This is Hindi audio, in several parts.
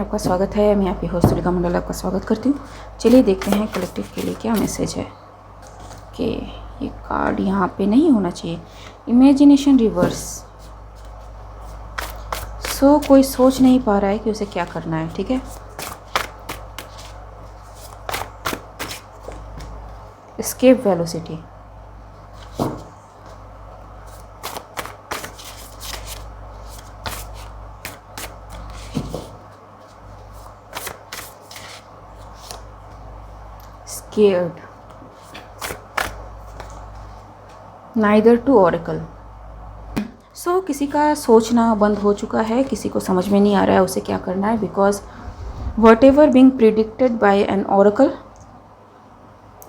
आपका स्वागत है। मैं आपकी होस्ट सुरेखा मंडल आपका स्वागत करती हूँ। चलिए देखते हैं कलेक्टिव के लिए क्या मैसेज है कि ये कार्ड यहाँ पे नहीं होना चाहिए। Imagination reverse. कोई सोच नहीं पा रहा है कि उसे क्या करना है। ठीक है, escape velocity. Scared. Neither to Oracle. किसी का सोचना बंद हो चुका है, किसी को समझ में नहीं आ रहा है उसे क्या करना है, because whatever being predicted by an oracle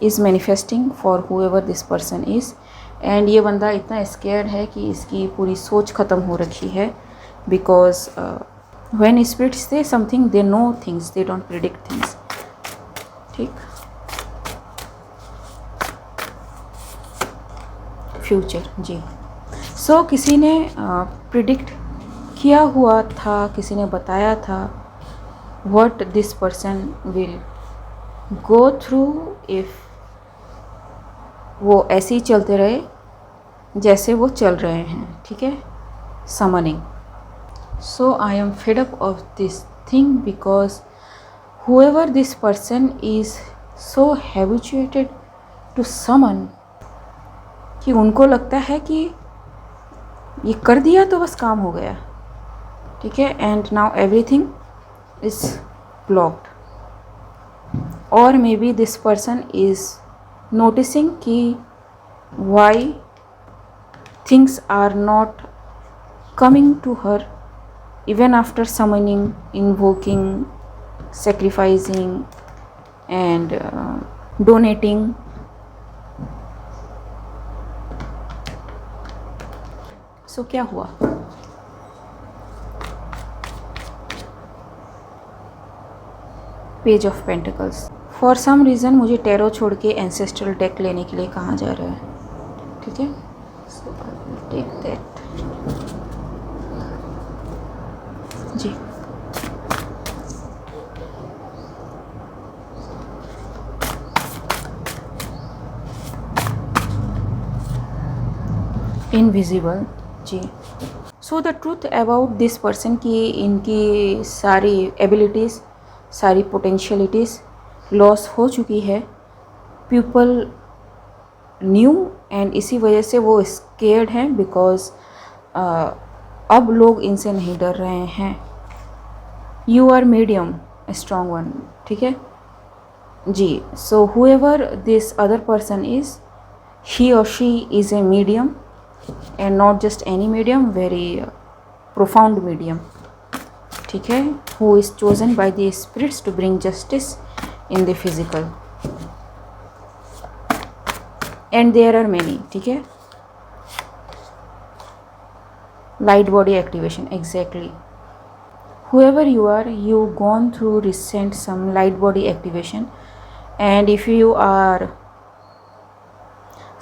is manifesting for whoever this person is. And ये बंदा इतना स्केयर्ड है कि इसकी पूरी सोच ख़त्म हो रखी है, बिकॉज व्हेन स्पिरिट्स से something they know things, they don't predict things. ठीक, फ्यूचर जी। किसी ने प्रिडिक्ट किया हुआ था, किसी ने बताया था what this person will go through if वो ऐसे ही चलते रहे जैसे वो चल रहे हैं। ठीक है, summoning. I am fed up of this thing because whoever this person is so habituated to summon कि उनको लगता है कि ये कर दिया तो बस काम हो गया। ठीक है, and now everything is blocked. और maybe this person is noticing कि why things are not coming to her even after summoning, invoking, sacrificing and donating. क्या हुआ? Page of pentacles. For some reason मुझे टैरो छोड़ के एंसेस्ट्रल डेक लेने के लिए कहा जा रहा है। ठीक है, टेक दैट जी। इनविजिबल जी। The truth about this person की इनकी सारी एबिलिटीज़, सारी पोटेंशियलिटीज़ लॉस हो चुकी है। पीपल न्यू एंड इसी वजह से वो स्केर्ड हैं, बिकॉज अब लोग इनसे नहीं डर रहे हैं। You are medium strong one. ठीक है जी। whoever this other person is, he or she is a medium, and not just any medium, very profound medium. ठीक है, who is chosen by the spirits to bring justice in the physical, and there are many. ठीक है, light body activation, exactly. Whoever you are, you gone through recent some light body activation, and if you are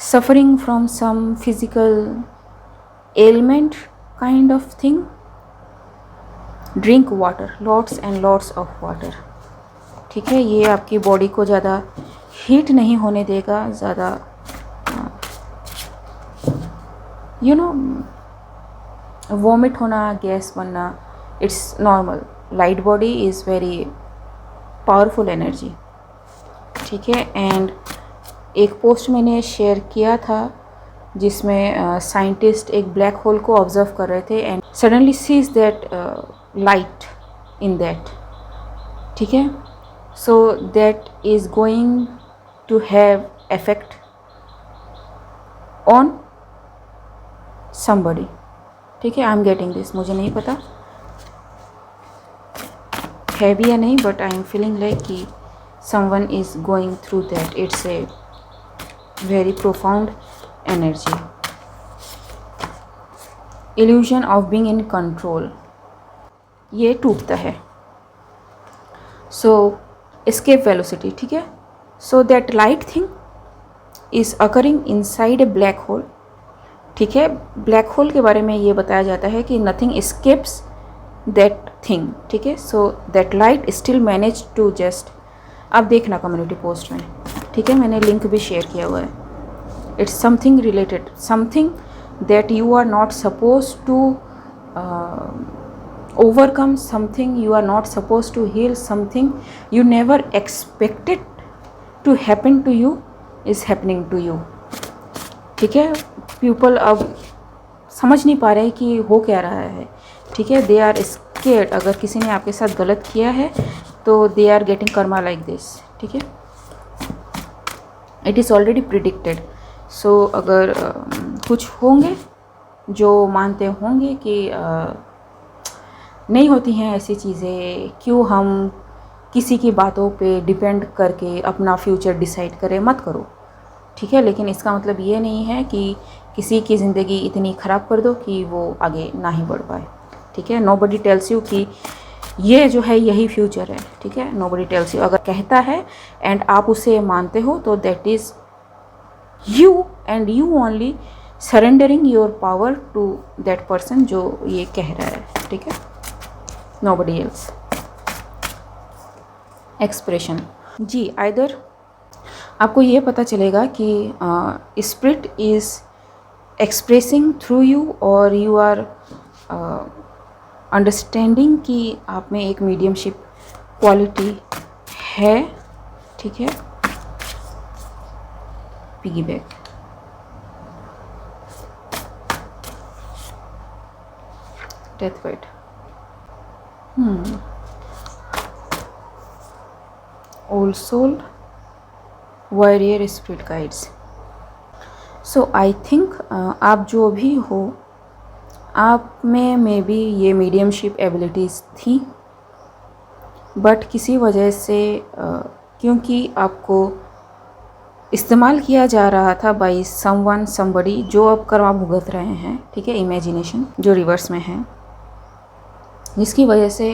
suffering from some physical ailment kind of thing, drink water, lots and lots of water. ठीक है, ये आपकी बॉडी को ज़्यादा हीट नहीं होने देगा, ज़्यादा वॉमिट होना, गैस बनना, it's normal. Light body is very powerful energy. ठीक है, एंड एक पोस्ट मैंने शेयर किया था जिसमें साइंटिस्ट एक ब्लैक होल को ऑब्जर्व कर रहे थे, and suddenly sees that light in that. ठीक है, that is going to have effect on somebody. ठीक है, आई एम गेटिंग दिस, मुझे नहीं पता है भी या नहीं, but I am feeling like कि someone is going through that. It's a very profound energy. Illusion of being in control, ये टूटता है। Escape velocity. ठीक है, that light thing is occurring inside a black hole. ठीक है, ब्लैक होल के बारे में ये बताया जाता है कि नथिंग एस्केप्स दैट थिंग, ठीक है। So that light still manage to just, आप देखना कम्युनिटी पोस्ट में, ठीक है, मैंने लिंक भी शेयर किया हुआ है। It's something related, something that you are not suppose to overcome, something you are not supposed to heal, something you never expected to happen to you is happening to you, ठीक है। पीपल अब समझ नहीं पा रहे कि हो क्या रहा है, ठीक है। दे आर स्केर्ड, अगर किसी ने आपके साथ गलत किया है तो they are getting karma like this, ठीक है। It is already predicted. So अगर कुछ होंगे जो मानते होंगे कि नहीं होती हैं ऐसी चीज़ें, क्यों हम किसी की बातों पे डिपेंड करके अपना फ्यूचर डिसाइड करें, मत करो, ठीक है। लेकिन इसका मतलब ये नहीं है कि किसी की ज़िंदगी इतनी ख़राब कर दो कि वो आगे ना ही बढ़ पाए, ठीक है। नोबडी टेल्स यू कि ये जो है यही फ्यूचर है, ठीक है। नोबडी टेल्स यू, अगर कहता है एंड आप उसे मानते हो तो that is you and you only surrendering your power to that person जो ये कह रहा है, ठीक है। nobody else। एक्सप्रेशन, जी, आइदर आपको ये पता चलेगा कि spirit is expressing through you और यू आर अंडरस्टैंडिंग कि आप में एक मीडियमशिप क्वालिटी है, ठीक है। Piggyback, death weight, old soul, warrior spirit guides. So I think आप जो भी हो, आप में मे बी ये मीडियमशिप एबिलिटीज़ थी, बट किसी वजह से क्योंकि आपको इस्तेमाल किया जा रहा था बाई समवन समबडी जो अब कर्मा भुगत रहे हैं, ठीक है। इमेजिनेशन जो रिवर्स में है, जिसकी वजह से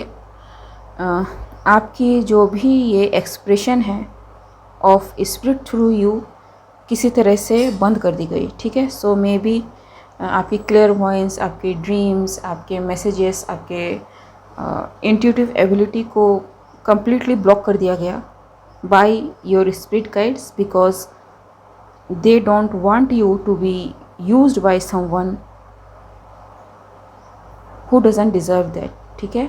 आपकी जो भी ये एक्सप्रेशन है ऑफ स्पिरिट थ्रू यू किसी तरह से बंद कर दी गई, ठीक है। सो मे बी आपकी क्लियर वॉइस, आपके ड्रीम्स, आपके मैसेजेस, आपके इंट्यूटिव एबिलिटी को कम्प्लीटली ब्लॉक कर दिया गया by your spirit guides, because they don't want you to be used by someone who doesn't deserve that, ठीक है।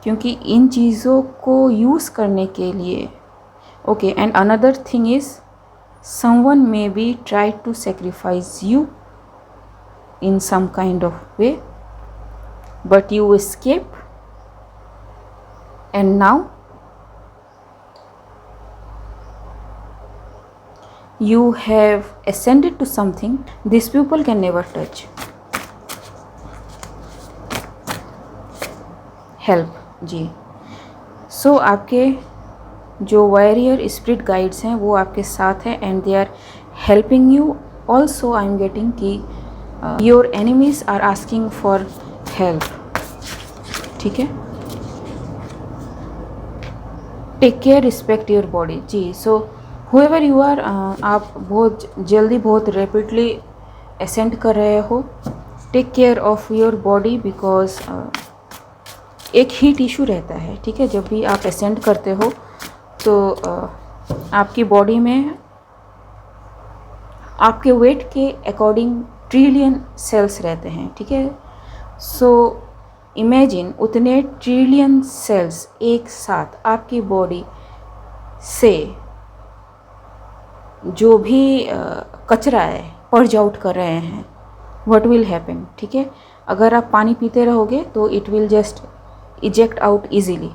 क्योंकि इन चीज़ों को यूज़ करने के लिए, okay, and another thing is someone maybe try to sacrifice you in some kind of way, but you escape, and now you have ascended to something these people can never touch. Help, जी। सो आपके जो वॉरियर स्पिरिट गाइड्स हैं वो आपके साथ हैं and they are helping you also. I am getting कि your enemies are asking for help, ठीक है। Take care, respect your body, जी। सो हुएवर यू आर, आप बहुत जल्दी बहुत रैपिडली असेंड कर रहे हो। Take care of your body because एक हीट इशू रहता है, ठीक है। जब भी आप असेंड करते हो तो आपकी बॉडी में आपके वेट के अकॉर्डिंग ट्रिलियन सेल्स रहते हैं, ठीक है। सो इमेजिन उतने ट्रिलियन सेल्स एक साथ आपकी बॉडी से जो भी कचरा है पर्ज आउट कर रहे हैं, व्हाट विल हैपन, ठीक है। अगर आप पानी पीते रहोगे तो it will just eject out easily.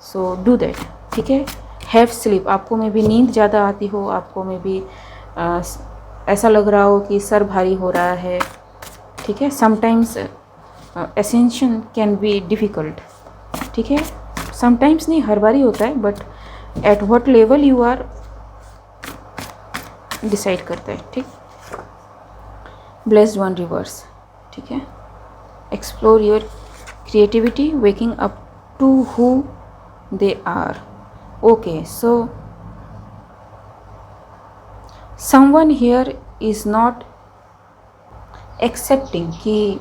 So do that, ठीक है। हैव स्लीप, आपको में भी नींद ज़्यादा आती हो, आपको में भी ऐसा लग रहा हो कि सर भारी हो रहा है, ठीक है। Sometimes ascension can be difficult, ठीक है। समटाइम्स नहीं, हर बार ही होता है, but at what level you are decide करता है, ठीक। ब्लेस्ड वन रिवर्स, ठीक है। Explore your creativity, waking up to who they are, okay. So someone here is not accepting कि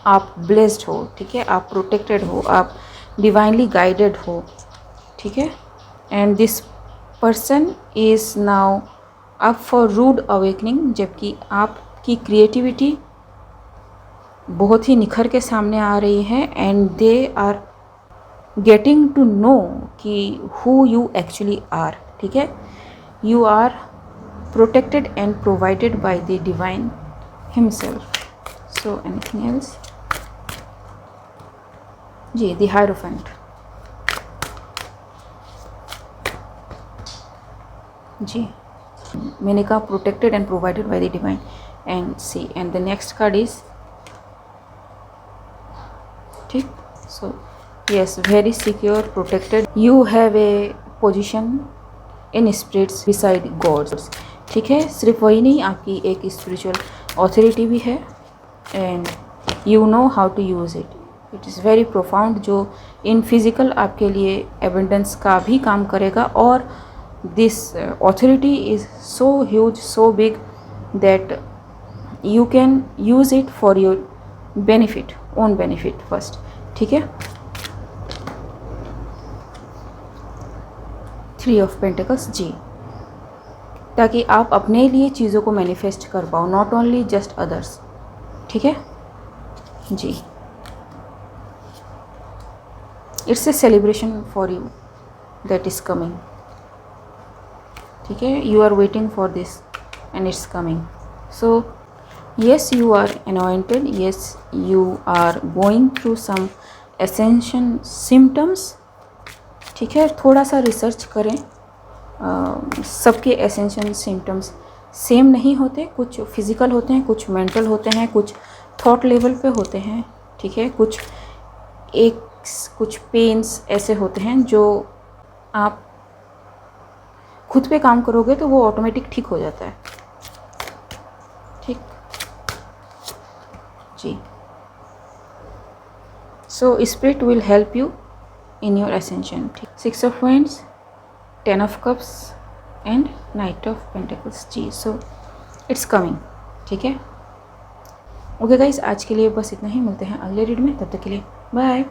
आप blessed हो, ठीक है, आप protected हो, आप डिवाइनली गाइडेड हो, ठीक है। And this person is now up for rude awakening, जबकि आपकी क्रिएटिविटी बहुत ही निखर के सामने आ रही है। And they are getting to know कि हु यू एक्चुअली आर, ठीक है। You are protected and provided by the divine himself. So anything else? जी, द हायरोफेंट। जी, मैंने कहा protected and provided by the divine. And see, and the next card is, ठीक। So yes, very secure, protected, you have a position in spirits beside gods, ठीक है। सिर्फ वही नहीं, आपकी एक स्पिरिचुअल ऑथोरिटी भी है and you know how to use it. It is very profound, जो इन फिजिकल आपके लिए एबंडेंस का भी काम करेगा। और this authority is so huge, so big that you can use it for your benefit, own benefit first, ठीक है। 3 ऑफ पेंटिकल्स, जी, ताकि आप अपने लिए चीज़ों को मैनिफेस्ट कर पाओ, नॉट ओनली जस्ट अदर्स, ठीक है जी। It's a celebration for you that is coming, ठीक है। You are waiting for this and it's coming. So yes, you are anointed, yes, you are going through some ascension symptoms, ठीक है। थोड़ा सा रिसर्च करें, सबके एसेंशन सिम्टम्स सेम नहीं होते, कुछ फिज़िकल होते हैं, कुछ मेंटल होते हैं, कुछ थॉट लेवल पे होते हैं, ठीक है। कुछ पेन्स ऐसे होते हैं जो आप खुद पे काम करोगे तो वो ऑटोमेटिक ठीक हो जाता है, ठीक जी। So spirit will help you in your ascension, ठीक। 6 of wands, 10 of cups and knight of pentacles, जी। सो इट्स कमिंग, ठीक है। ओके गाइस, आज के लिए बस इतना ही, मिलते हैं अगले रीड में, तब तक के लिए बाय।